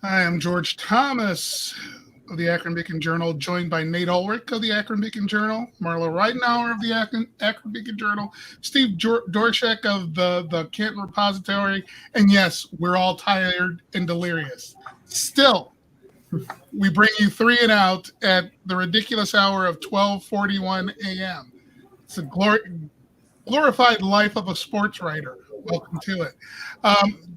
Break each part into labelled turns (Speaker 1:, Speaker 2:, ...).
Speaker 1: Hi, I'm George Thomas of the Akron Beacon Journal, joined by Nate Ulrich of the Akron Beacon Journal, Marla Ridenour of the Akron Beacon Journal, Steve Doerschuk of the Canton Repository, and yes, we're all tired and delirious. Still, we bring you three and out at the ridiculous hour of 12:41 a.m. It's a glorified life of a sports writer. Welcome to it.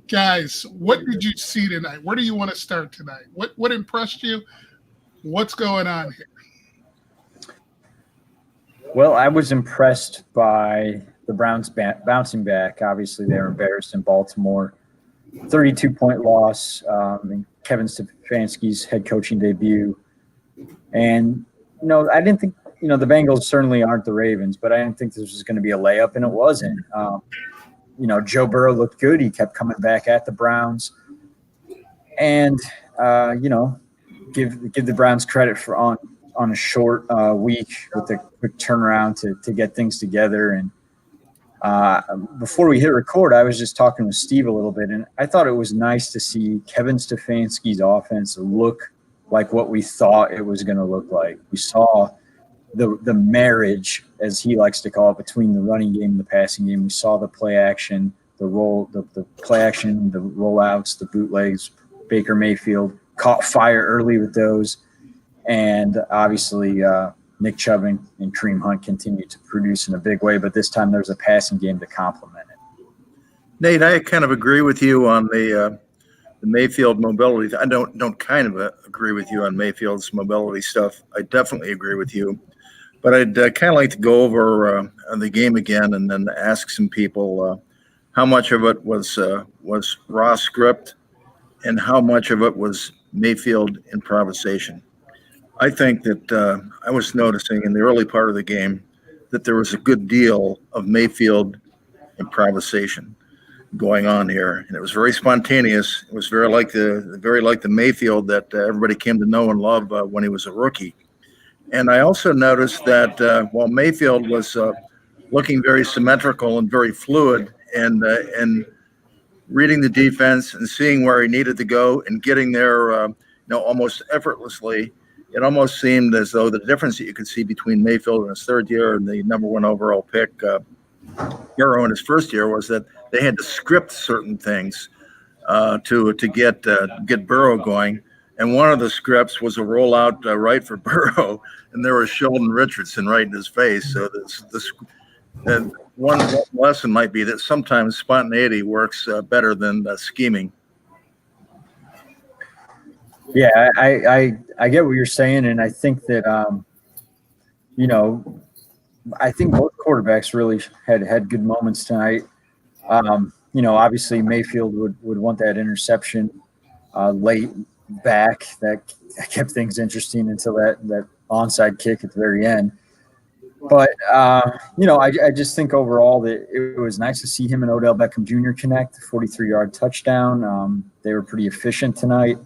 Speaker 1: Guys, what did you see tonight? Where do you want to start tonight? What impressed you? What's going on here?
Speaker 2: Well, I was impressed by the Browns bouncing back. Obviously, they were embarrassed in Baltimore. 32-point loss in Kevin Stefanski's head coaching debut. And, I didn't think, the Bengals certainly aren't the Ravens, but I didn't think this was going to be a layup, and it wasn't. Joe Burrow looked good. He kept coming back at the Browns. And, give the Browns credit for on a short week with a quick turnaround to get things together. And before we hit record, I was just talking with Steve a little bit, and I thought it was nice to see Kevin Stefanski's offense look like what we thought it was going to look like. We saw the marriage, as he likes to call it, between the running game and the passing game. We saw the play action, the play action, the rollouts, the bootlegs. Baker Mayfield caught fire early with those. And obviously Nick Chubb and Kareem Hunt continued to produce in a big way, but this time there's a passing game to complement it.
Speaker 3: Nate, I kind of agree with you on the Mayfield mobility. I don't kind of agree with you on Mayfield's mobility stuff. I definitely agree with you. But I'd kind of like to go over the game again and then ask some people how much of it was raw script and how much of it was Mayfield improvisation. I think that I was noticing in the early part of the game that there was a good deal of Mayfield improvisation going on here, and it was very spontaneous. It was very like the Mayfield that everybody came to know and love when he was a rookie. And I also noticed that while Mayfield was looking very symmetrical and very fluid, and reading the defense and seeing where he needed to go and getting there, almost effortlessly. It almost seemed as though the difference that you could see between Mayfield in his third year and the number one overall pick, Burrow in his first year, was that they had to script certain things to get Burrow going. And one of the scripts was a rollout right for Burrow, and there was Sheldon Richardson right in his face. So one lesson might be that sometimes spontaneity works better than scheming.
Speaker 2: Yeah, I get what you're saying, and I think that I think both quarterbacks really had good moments tonight. Obviously Mayfield would want that interception late back that kept things interesting until that onside kick at the very end. But I just think overall that it was nice to see him and Odell Beckham Jr. connect, 43-yard touchdown. They were pretty efficient tonight.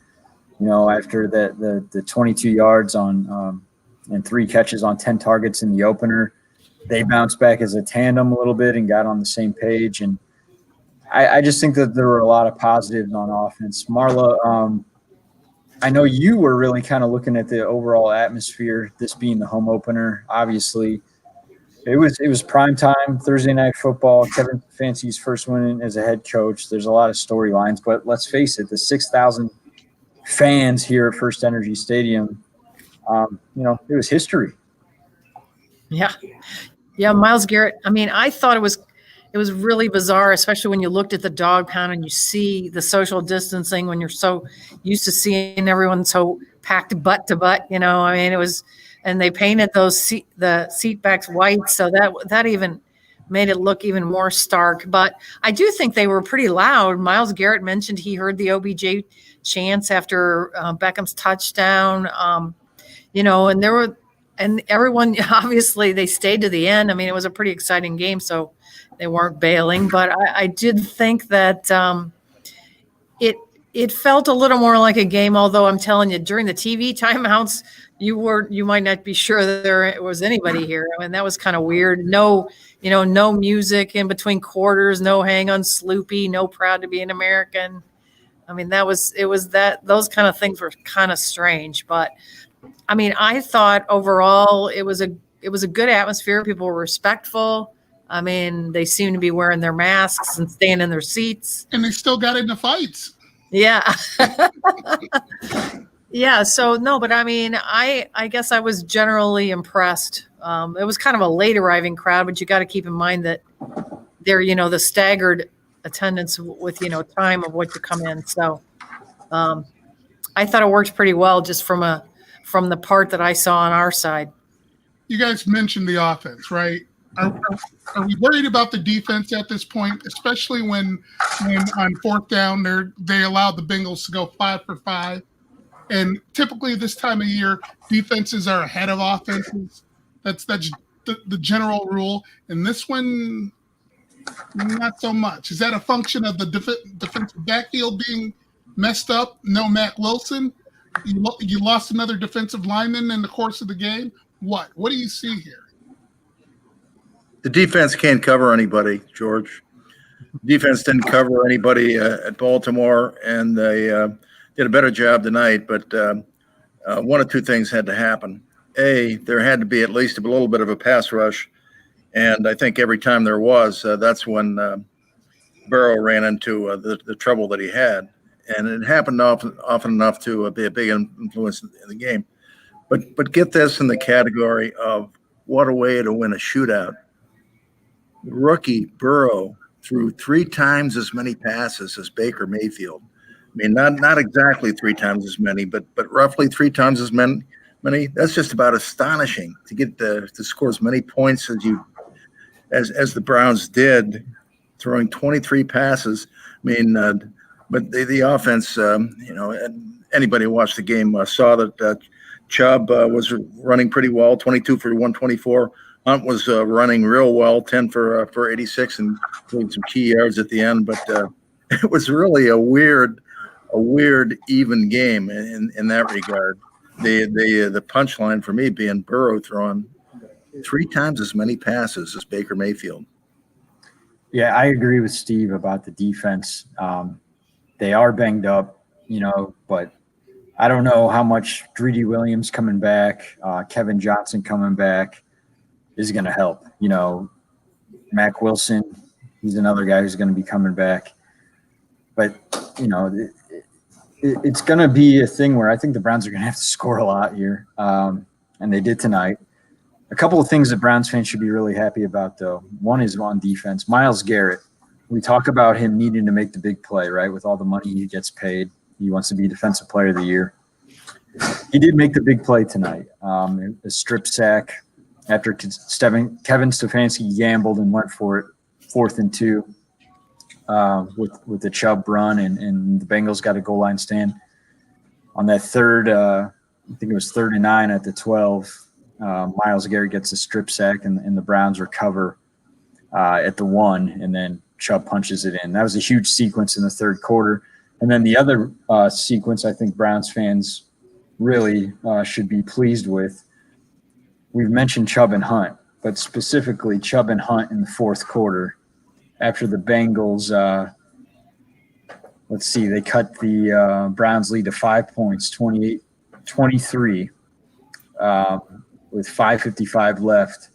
Speaker 2: After the 22 yards on and 3 catches on 10 targets in the opener, they bounced back as a tandem a little bit and got on the same page. And I just think that there were a lot of positives on offense. Marla, I know you were really kind of looking at the overall atmosphere, this being the home opener. Obviously, it was prime time, Thursday night football, Kevin Stefanski's first win as a head coach. There's a lot of storylines, but let's face it, the 6,000 fans here at First Energy Stadium, it was history.
Speaker 4: Yeah, Myles Garrett. I mean, I thought it was really bizarre, especially when you looked at the dog pound and you see the social distancing when you're so used to seeing everyone so packed butt to butt. It was, and they painted the seat backs white, so that even made it look even more stark. But I do think they were pretty loud. Myles Garrett mentioned he heard the OBJ chants after Beckham's touchdown. And everyone, obviously, they stayed to the end. I mean, it was a pretty exciting game, so they weren't bailing. But I did think that it felt a little more like a game, although I'm telling you, during the TV timeouts, you might not be sure that there was anybody here. I mean, that was kind of weird. No music in between quarters, no hang on Sloopy, no proud to be an American. I mean, those kind of things were kind of strange, but I mean, I thought overall it was a good atmosphere. People were respectful. I mean, they seemed to be wearing their masks and staying in their seats.
Speaker 1: And they still got into fights.
Speaker 4: Yeah. Yeah. So no, but I mean, I guess I was generally impressed. It was kind of a late arriving crowd, but you got to keep in mind that they're, the staggered attendance with, time of what you come in. So I thought it worked pretty well just from the part that I saw on our side.
Speaker 1: You guys mentioned the offense, right? Are we worried about the defense at this point, especially when on fourth down they allowed the Bengals to go 5 for 5? And typically this time of year, defenses are ahead of offenses. That's the general rule. And this one, not so much. Is that a function of the defensive backfield being messed up? No Mac Wilson? You lost another defensive lineman in the course of the game? What do you see here?
Speaker 3: The defense can't cover anybody, George. Defense didn't cover anybody at Baltimore, and they did a better job tonight. But one of two things had to happen. A, there had to be at least a little bit of a pass rush, and I think every time there was, that's when Burrow ran into the trouble that he had. And it happened often enough to be a big influence in the game. But get this in the category of what a way to win a shootout. Rookie Burrow threw 3 times as many passes as Baker Mayfield. I mean, not exactly 3 times as many, but roughly 3 times as many. That's just about astonishing to get to score as many points as the Browns did, throwing 23 passes. I mean, but the offense, anybody who watched the game saw that Chubb was running pretty well, 22 for 124. Hunt was running real well, 10 for 86, and doing some key yards at the end. But it was really a weird even game in that regard. The punchline for me being Burrow throwing 3 times as many passes as Baker Mayfield.
Speaker 2: Yeah, I agree with Steve about the defense. They are banged up, but I don't know how much Greedy Williams coming back, Kevin Johnson coming back is going to help. Mac Wilson, he's another guy who's going to be coming back. But, it's going to be a thing where I think the Browns are going to have to score a lot here, and they did tonight. A couple of things that Browns fans should be really happy about, though. One is on defense. Myles Garrett, we talk about him needing to make the big play, right, with all the money he gets paid. He wants to be Defensive Player of the Year. He did make the big play tonight, a strip sack after Kevin Stefanski gambled and went for it, 4th and 2 with the Chubb run, and the Bengals got a goal line stand. On that third, I think it was 3rd and 9 at the 12, Myles Garrett gets a strip sack, and the Browns recover at the 1, and then Chubb punches it in. That was a huge sequence in the third quarter. And then the other sequence I think Browns fans really should be pleased with, we've mentioned Chubb and Hunt, but specifically Chubb and Hunt in the fourth quarter after the Bengals, they cut the Browns lead to 5 points, 28-23, with 5:55 left.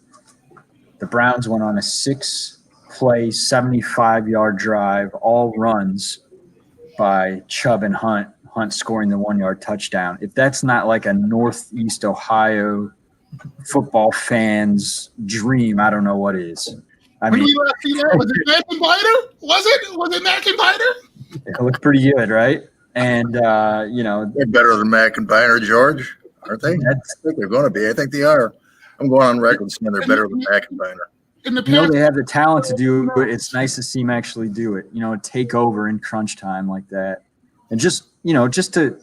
Speaker 2: The Browns went on a 6-play, 75-yard drive, all runs by Chubb and Hunt scoring the 1-yard touchdown. If that's not like a Northeast Ohio football fan's dream, I don't know what is.
Speaker 1: Was it Mac and Biter? Was it Mac and Biter?
Speaker 2: It looked pretty good, right? And
Speaker 3: they're better than Mac and Biner, George, aren't they? I think they're going to be. I think they are. I'm going on record saying they're better than Mac and Biner.
Speaker 2: They have the talent to do it. It's nice to see them actually do it. Take over in crunch time like that, and just to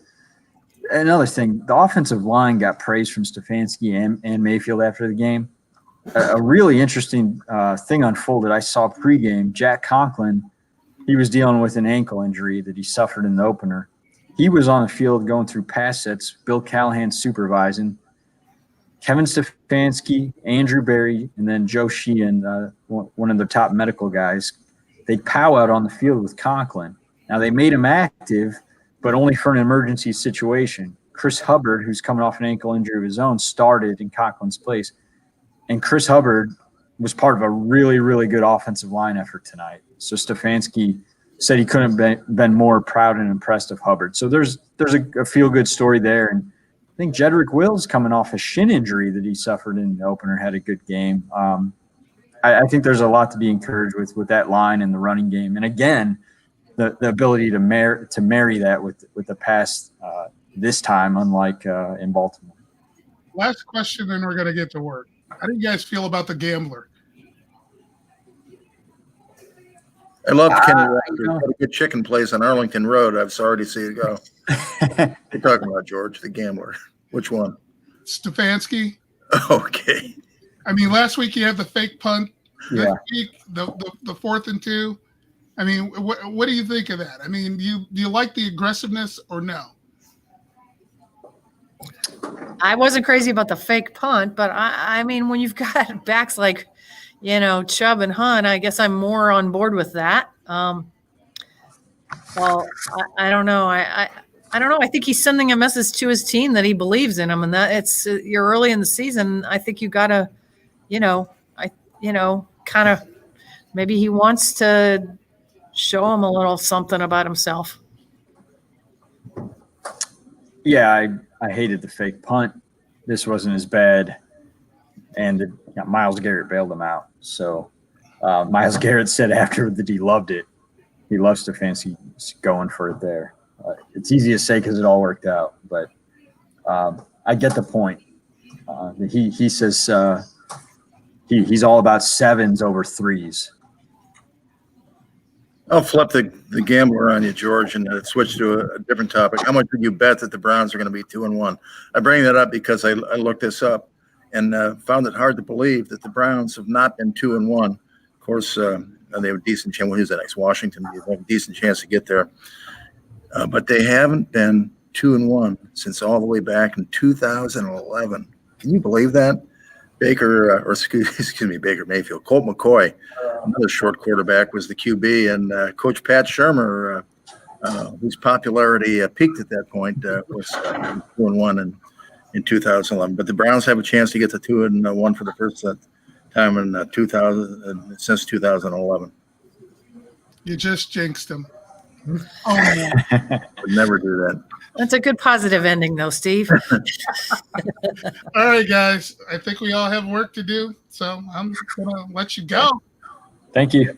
Speaker 2: another thing, the offensive line got praise from Stefanski and Mayfield after the game. A really interesting thing unfolded. I saw pregame. Jack Conklin, he was dealing with an ankle injury that he suffered in the opener. He was on the field going through pass sets. Bill Callahan supervising. Kevin Stefanski, Andrew Berry, and then Joe Sheehan, one of the top medical guys, they pow out on the field with Conklin. Now, they made him active, but only for an emergency situation. Chris Hubbard, who's coming off an ankle injury of his own, started in Conklin's place. And Chris Hubbard was part of a really, really good offensive line effort tonight. So Stefanski said he couldn't have been more proud and impressed of Hubbard. So there's a feel-good story there. And I think Jedrick Wills, coming off a shin injury that he suffered in the opener, had a good game. I think there's a lot to be encouraged with that line and the running game. And again, the ability to marry that with the pass this time, unlike in Baltimore.
Speaker 1: Last question, then we're going to get to work. How do you guys feel about the gambler?
Speaker 3: I love Kenny Rogers. Got a good chicken place on Arlington Road. I've sorry to see it go. You're talking about George, the gambler. Which one?
Speaker 1: Stefanski.
Speaker 3: Okay.
Speaker 1: I mean, last week you had the fake punt.
Speaker 2: Yeah.
Speaker 1: This week, the 4th and 2. I mean, what do you think of that? I mean, do you like the aggressiveness or no?
Speaker 4: I wasn't crazy about the fake punt, but I mean, when you've got backs like, Chubb and Hunt, I guess I'm more on board with that. Well, I don't know. I don't know. I think he's sending a message to his team that he believes in them, and that you're early in the season. I think you got to, kind of maybe he wants to show him a little something about himself.
Speaker 2: Yeah, I hated the fake punt. This wasn't as bad. And Myles Garrett bailed him out. So Myles Garrett said after that he loved it. He loves Stefanski going for it there. It's easy to say because it all worked out. But I get the point. He says he's all about 7s over 3s.
Speaker 3: I'll flip the gambler on you, George, and switch to a different topic. How much would you bet that the Browns are going to be 2-1? I bring that up because I looked this up and found it hard to believe that the Browns have not been 2-1. Of course, they have a decent chance. Well, who's the next? Washington. They have a decent chance to get there. But they haven't been 2-1 since all the way back in 2011. Can you believe that? Baker Mayfield, Colt McCoy, another short quarterback, was the QB, and Coach Pat Shurmur, whose popularity peaked at that point, was 2-1 in 2011. But the Browns have a chance to get to 2-1 for the first time in since 2011.
Speaker 1: You just jinxed them. Oh man,
Speaker 3: Would never do that.
Speaker 4: That's a good positive ending, though, Steve.
Speaker 1: All right, guys. I think we all have work to do, so I'm gonna let you go.
Speaker 2: Thank you.